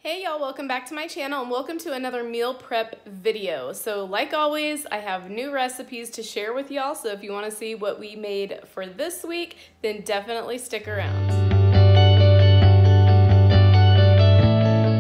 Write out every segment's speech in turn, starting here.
Hey y'all, welcome back to my channel and welcome to another meal prep video. So like always, I have new recipes to share with y'all, so if you want to see what we made for this week, then definitely stick around.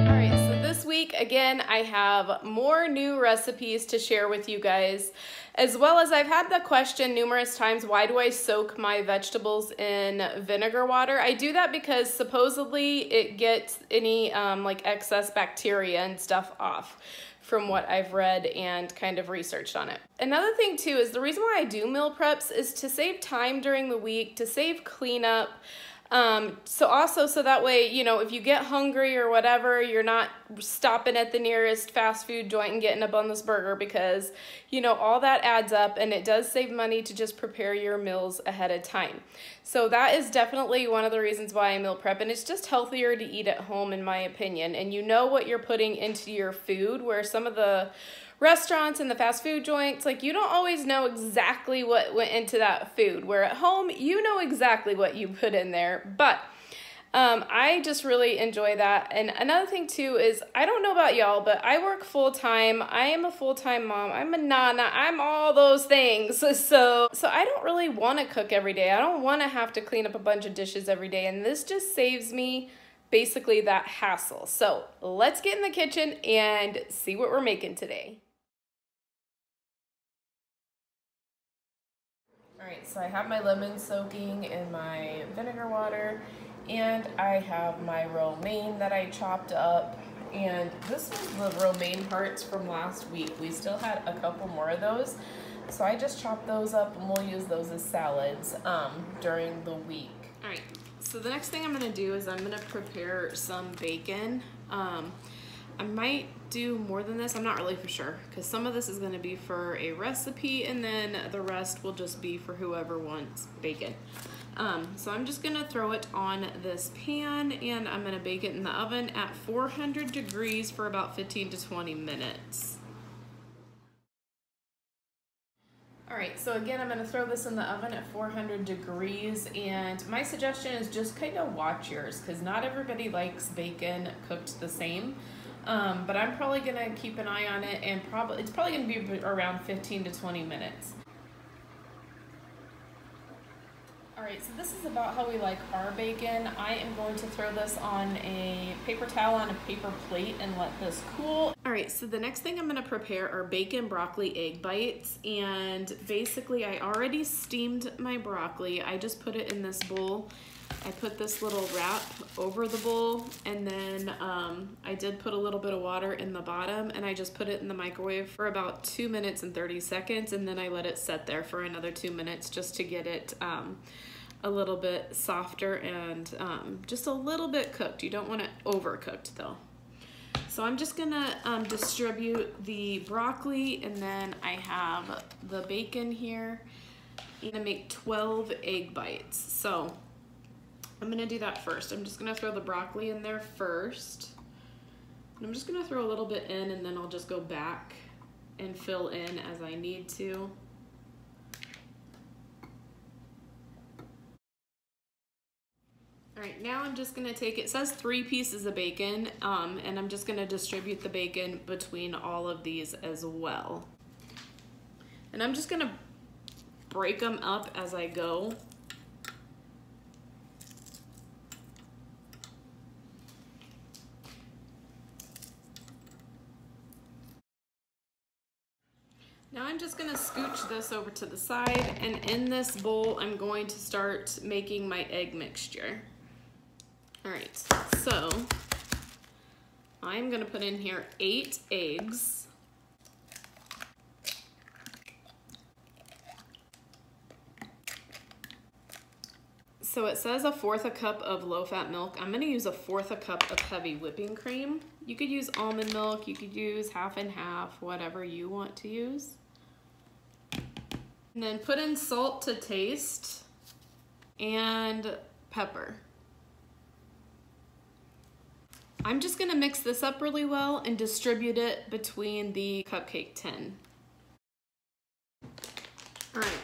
Alright, so this week, again, I have more new recipes to share with you guys, as well as I've had the question numerous times, why do I soak my vegetables in vinegar water? I do that because supposedly it gets any like excess bacteria and stuff off from what I've read and kind of researched on it. Another thing too is the reason why I do meal preps is to save time during the week, to save cleanup. So that way, you know, if you get hungry or whatever, you're not stopping at the nearest fast food joint and getting a boneless burger because, you know, all that adds up and it does save money to just prepare your meals ahead of time. So that is definitely one of the reasons why I meal prep, and it's just healthier to eat at home in my opinion. And you know what you're putting into your food, where some of the restaurants and the fast food joints, like, you don't always know exactly what went into that food, where at home you know exactly what you put in there. But I just really enjoy that. And another thing too is, I don't know about y'all, but I work full-time. I am a full-time mom. I'm a nana. I'm all those things. So I don't really want to cook every day. I don't want to have to clean up a bunch of dishes every day, and this just saves me basically that hassle. So let's get in the kitchen and see what we're making today. Alright, so I have my lemon soaking in my vinegar water, and I have my romaine that I chopped up, and this was the romaine hearts from last week. We still had a couple more of those, so I just chopped those up and we'll use those as salads during the week. Alright, so the next thing I'm going to do is I'm going to prepare some bacon. I might do more than this, I'm not really for sure, because some of this is going to be for a recipe and then the rest will just be for whoever wants bacon. So I'm just going to throw it on this pan and I'm going to bake it in the oven at 400 degrees for about 15 to 20 minutes. Alright, so again, I'm going to throw this in the oven at 400 degrees, and my suggestion is just kind of watch yours, because not everybody likes bacon cooked the same. But I'm probably going to keep an eye on it, and it's probably going to be around 15 to 20 minutes. Alright, so this is about how we like our bacon. I am going to throw this on a paper towel on a paper plate and let this cool. Alright, so the next thing I'm going to prepare are bacon broccoli egg bites, and basically I already steamed my broccoli. I just put it in this bowl. I put this little wrap over the bowl, and then I did put a little bit of water in the bottom, and I just put it in the microwave for about 2 minutes and 30 seconds, and then I let it set there for another 2 minutes just to get it a little bit softer and just a little bit cooked. You don't want it overcooked though. So I'm just gonna distribute the broccoli, and then I have the bacon here. I'm gonna make 12 egg bites. So I'm gonna do that first. I'm just gonna throw the broccoli in there first. And I'm just gonna throw a little bit in, and then I'll just go back and fill in as I need to. Alright, now I'm just gonna take, it says 3 pieces of bacon, and I'm just gonna distribute the bacon between all of these as well. And I'm just gonna break them up as I go. Now I'm just gonna scooch this over to the side, and in this bowl I'm going to start making my egg mixture. Alright, so I'm gonna put in here 8 eggs. So it says 1/4 cup of low-fat milk. I'm gonna use 1/4 cup of heavy whipping cream. You could use almond milk, you could use half and half, whatever you want to use. And then put in salt to taste and pepper. I'm just gonna mix this up really well and distribute it between the cupcake tin. All right,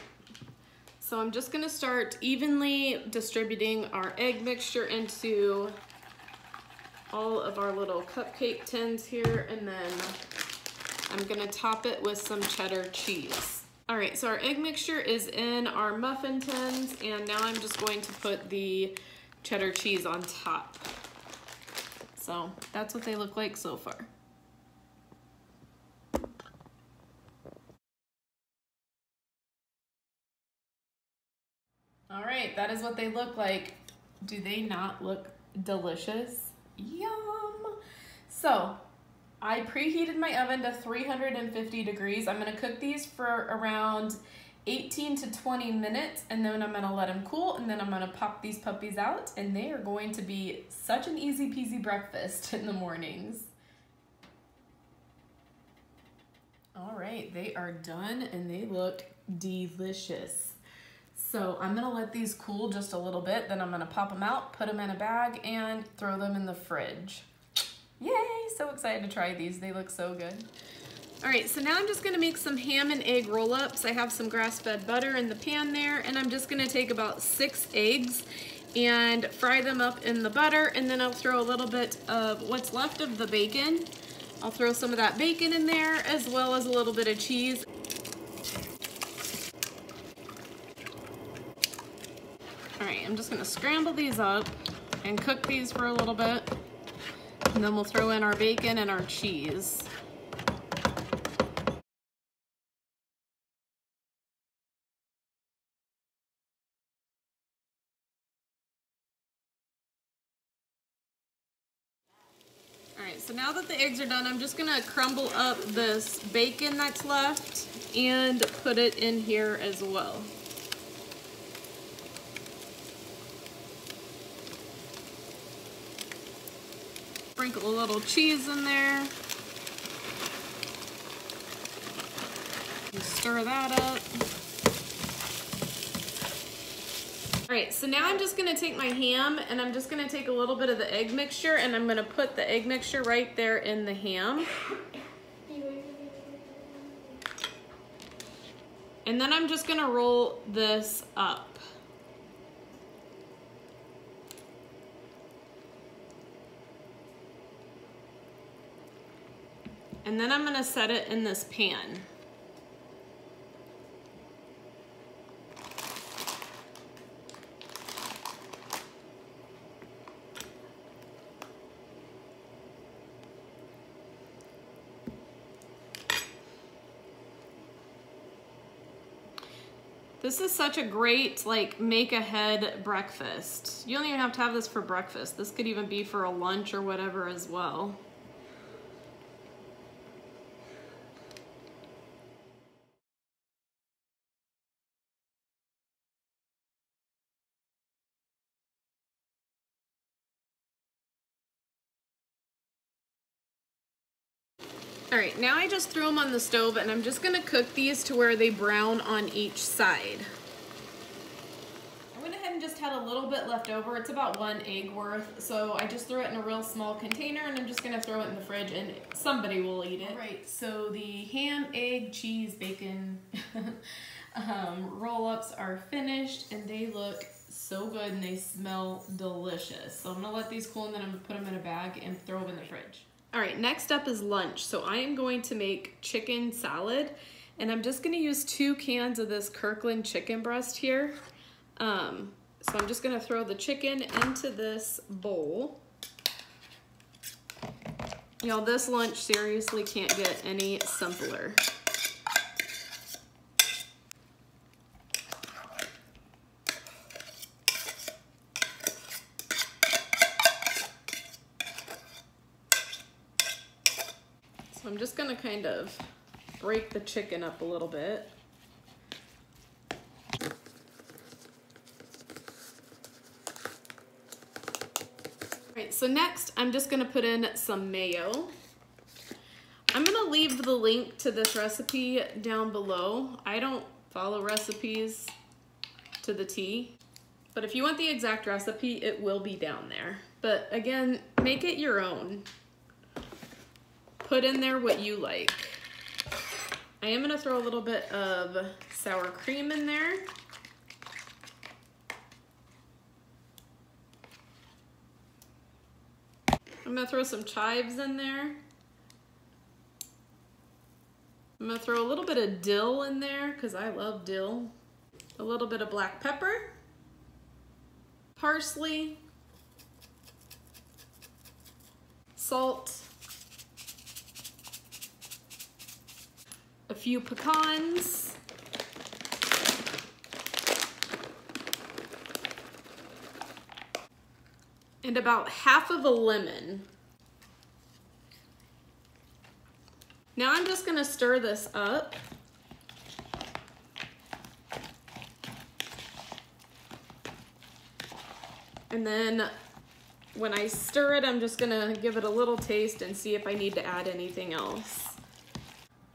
so I'm just gonna start evenly distributing our egg mixture into all of our little cupcake tins here, and then I'm gonna top it with some cheddar cheese. All right, so our egg mixture is in our muffin tins, and now I'm just going to put the cheddar cheese on top. So that's what they look like so far. All right, that is what they look like. Do they not look delicious? Yum! So, I preheated my oven to 350 degrees. I'm gonna cook these for around 18 to 20 minutes, and then I'm gonna let them cool, and then I'm gonna pop these puppies out, and they are going to be such an easy peasy breakfast in the mornings. All right, they are done, and they look delicious. So I'm gonna let these cool just a little bit, then I'm gonna pop them out, put them in a bag, and throw them in the fridge. Yay, so excited to try these. They look so good. All right, so now I'm just gonna make some ham and egg roll-ups. I have some grass-fed butter in the pan there, and I'm just gonna take about 6 eggs and fry them up in the butter, and then I'll throw a little bit of what's left of the bacon. I'll throw some of that bacon in there, as well as a little bit of cheese. All right, I'm just gonna scramble these up and cook these for a little bit, and then we'll throw in our bacon and our cheese. All right, so now that the eggs are done, I'm just gonna crumble up this bacon that's left and put it in here as well. Sprinkle a little cheese in there. And stir that up. All right, so now I'm just gonna take my ham, and I'm just gonna take a little bit of the egg mixture, and I'm gonna put the egg mixture right there in the ham. And then I'm just gonna roll this up. And then I'm gonna set it in this pan. This is such a great, like, make ahead breakfast. You don't even have to have this for breakfast. This could even be for a lunch or whatever as well. All right, now I just threw them on the stove, and I'm just gonna cook these to where they brown on each side. I went ahead and just had a little bit left over. It's about 1 egg worth, so I just threw it in a real small container, and I'm just gonna throw it in the fridge, and somebody will eat it. All right, so the ham, egg, cheese, bacon roll-ups are finished, and they look so good, and they smell delicious. So I'm gonna let these cool, and then I'm gonna put them in a bag and throw them in the fridge. All right, next up is lunch. So I am going to make chicken salad, and I'm just gonna use 2 cans of this Kirkland chicken breast here. So I'm just gonna throw the chicken into this bowl. Y'all, this lunch seriously can't get any simpler. So I'm just gonna kind of break the chicken up a little bit. All right, so next I'm just gonna put in some mayo. I'm gonna leave the link to this recipe down below. I don't follow recipes to the T, but if you want the exact recipe, it will be down there. But again, make it your own. Put in there what you like. I am gonna throw a little bit of sour cream in there. I'm I'm gonna throw some chives in there. I'm gonna throw a little bit of dill in there because I love dill. A little bit of black pepper, parsley, salt, a few pecans, and about half of a lemon. Now I'm just gonna stir this up. And then when I stir it, I'm just gonna give it a little taste and see if I need to add anything else.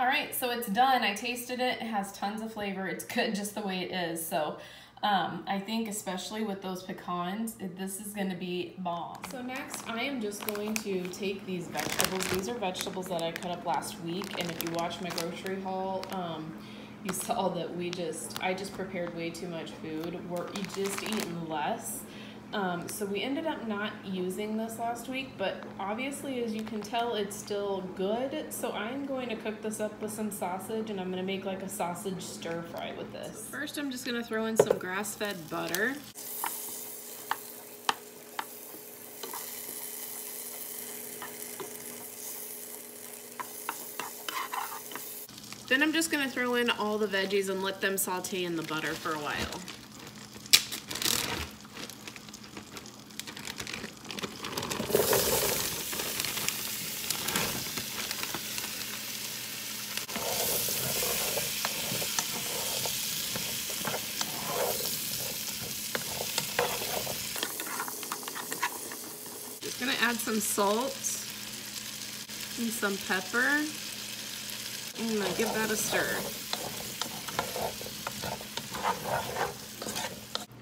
All right, so it's done. I tasted it. It has tons of flavor. It's good just the way it is. So I think especially with those pecans, this is gonna be bomb. So next, I am just going to take these vegetables. These are vegetables that I cut up last week, and if you watch my grocery haul, you saw that I just prepared way too much food. We're just eating less. So we ended up not using this last week, but obviously, as you can tell, it's still good. So I'm going to cook this up with some sausage, and I'm going to make like a sausage stir fry with this. First, I'm just going to throw in some grass-fed butter. Then I'm just going to throw in all the veggies and let them saute in the butter for a while. Gonna add some salt and some pepper. I'm gonna give that a stir.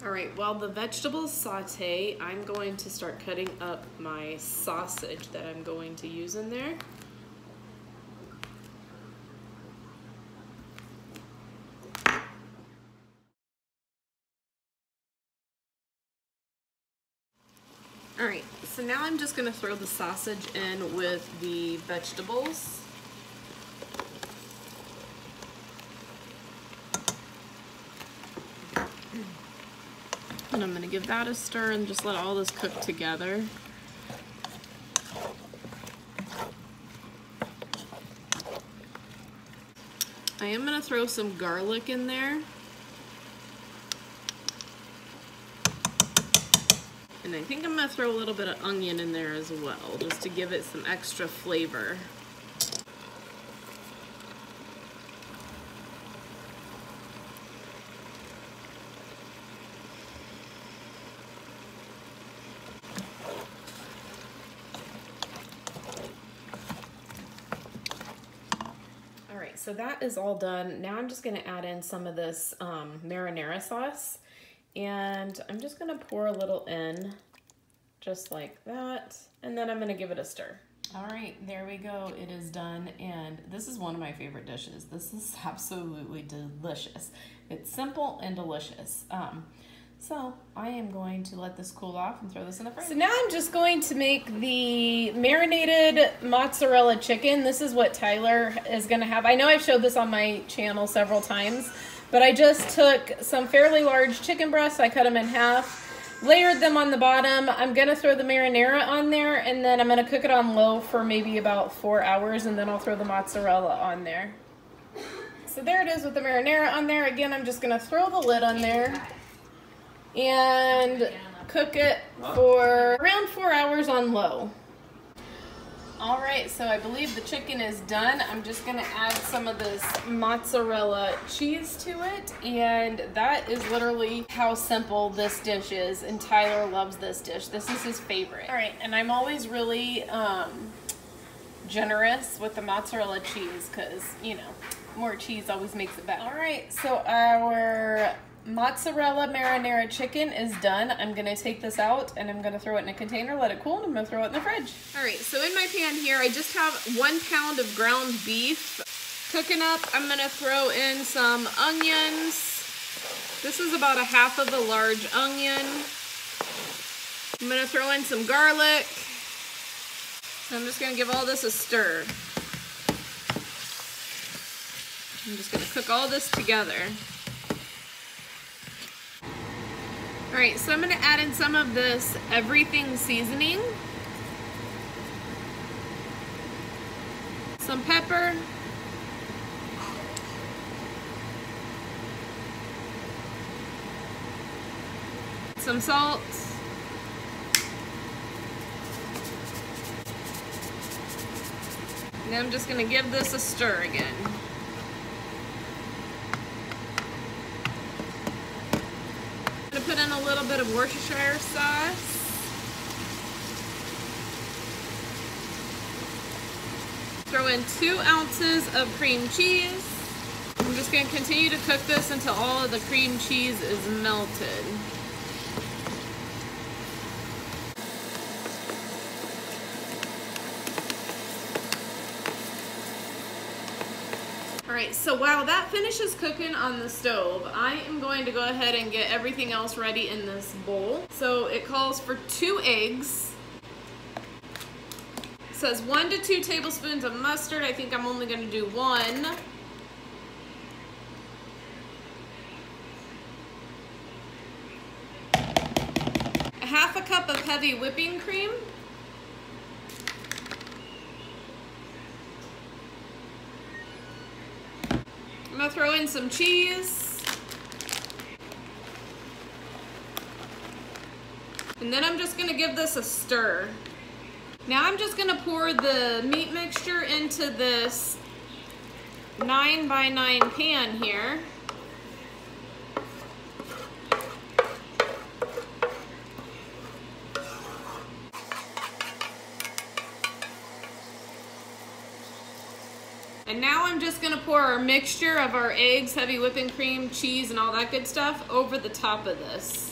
All right, while the vegetables saute, I'm going to start cutting up my sausage that I'm going to use in there. All right, so now I'm just gonna throw the sausage in with the vegetables. And I'm gonna give that a stir and just let all this cook together. I am gonna throw some garlic in there. And I think I'm gonna throw a little bit of onion in there as well, just to give it some extra flavor. All right, so that is all done. Now I'm just gonna add in some of this marinara sauce. And I'm just gonna pour a little in, just like that, and then I'm gonna give it a stir. All right, there we go, it is done, and this is one of my favorite dishes. This is absolutely delicious. It's simple and delicious. So I am going to let this cool off and throw this in the fridge. So now I'm just going to make the marinated mozzarella chicken. This is what Tyler is gonna have. I know I've showed this on my channel several times, but I just took some fairly large chicken breasts, I cut them in half, layered them on the bottom. I'm gonna throw the marinara on there, and then I'm gonna cook it on low for maybe about 4 hours, and then I'll throw the mozzarella on there. So there it is with the marinara on there. Again, I'm just gonna throw the lid on there and cook it for around 4 hours on low. All right, so I believe the chicken is done. I'm just gonna add some of this mozzarella cheese to it, and that is literally how simple this dish is, and Tyler loves this dish. This is his favorite. All right, and I'm always really generous with the mozzarella cheese because, you know, more cheese always makes it better. All right, so our mozzarella marinara chicken is done. I'm gonna take this out and I'm gonna throw it in a container, let it cool, and I'm gonna throw it in the fridge. All right, so in my pan here, I just have 1 pound of ground beef cooking up. I'm gonna throw in some onions. This is about 1/2 of a large onion. I'm gonna throw in some garlic. So I'm just gonna give all this a stir. I'm just gonna cook all this together. All right, so I'm gonna add in some of this everything seasoning. Some pepper. Some salt. And I'm just gonna give this a stir again. I'm gonna put in a little bit of Worcestershire sauce. Throw in 2 ounces of cream cheese. I'm just gonna continue to cook this until all of the cream cheese is melted. All right, so while that finishes cooking on the stove, I am going to go ahead and get everything else ready in this bowl. So it calls for 2 eggs. It says 1 to 2 tablespoons of mustard. I think I'm only gonna do 1. A half a cup of heavy whipping cream. I'm gonna throw in some cheese. And then I'm just gonna give this a stir. Now I'm just gonna pour the meat mixture into this 9x9 pan here. And now I'm just gonna pour our mixture of our eggs, heavy whipping cream, cheese, and all that good stuff over the top of this.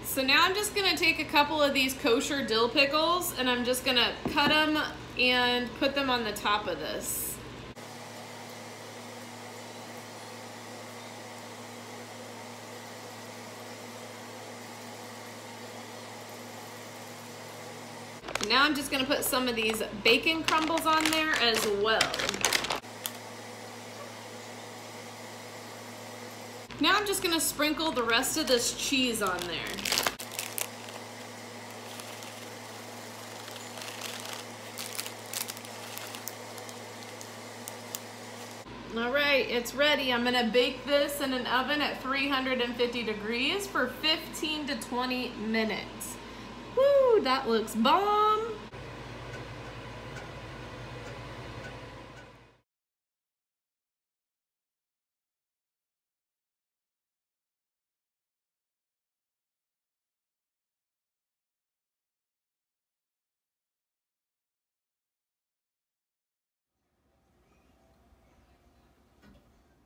So now I'm just gonna take a couple of these kosher dill pickles and I'm just gonna cut them and put them on the top of this. And now I'm just gonna put some of these bacon crumbles on there as well. Now I'm just gonna sprinkle the rest of this cheese on there. All right, it's ready. I'm gonna bake this in an oven at 350 degrees for 15 to 20 minutes. Woo, that looks bomb.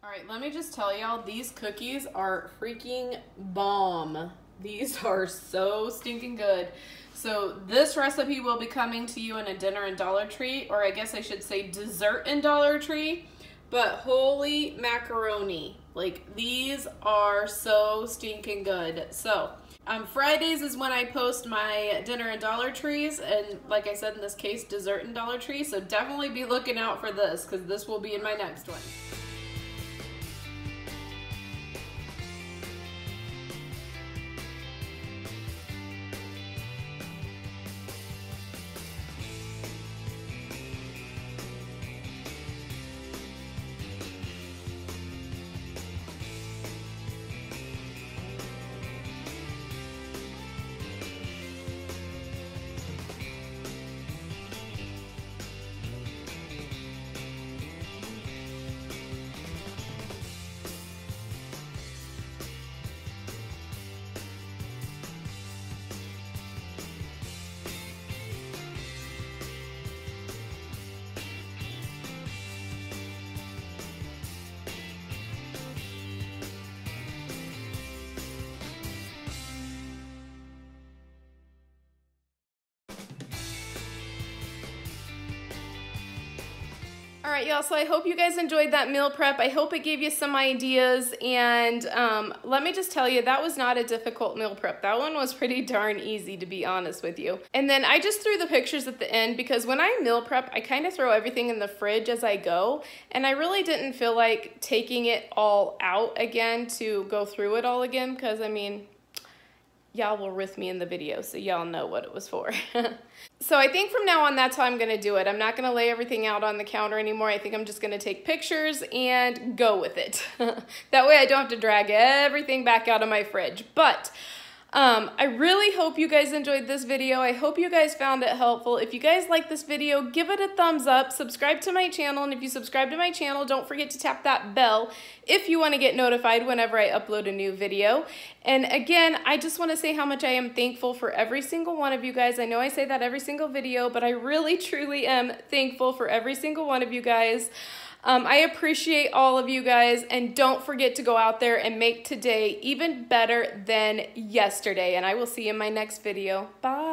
All right, let me just tell y'all, these cookies are freaking bomb. These are so stinking good. So this recipe will be coming to you in a dinner and Dollar Tree, or I guess I should say dessert and Dollar Tree, but holy macaroni. Like, these are so stinking good. So Fridays is when I post my dinner and Dollar Trees, and like I said, in this case, dessert and Dollar Tree. So definitely be looking out for this, because this will be in my next one. All right, y'all, so I hope you guys enjoyed that meal prep. I hope it gave you some ideas, and let me just tell you, that was not a difficult meal prep. That one was pretty darn easy, to be honest with you. And then I just threw the pictures at the end because when I meal prep, I kind of throw everything in the fridge as I go, and I really didn't feel like taking it all out again to go through it all again because, I mean, y'all were with me in the video, so y'all know what it was for. So I think from now on, that's how I'm gonna do it. I'm not gonna lay everything out on the counter anymore. I think I'm just gonna take pictures and go with it. That way I don't have to drag everything back out of my fridge. But I really hope you guys enjoyed this video. I hope you guys found it helpful. If you guys like this video, give it a thumbs up, subscribe to my channel, and if you subscribe to my channel, don't forget to tap that bell if you want to get notified whenever I upload a new video. And again, I just want to say how much I am thankful for every single one of you guys. I know I say that every single video, but I really truly am thankful for every single one of you guys. I appreciate all of you guys, and don't forget to go out there and make today even better than yesterday, and I will see you in my next video. Bye.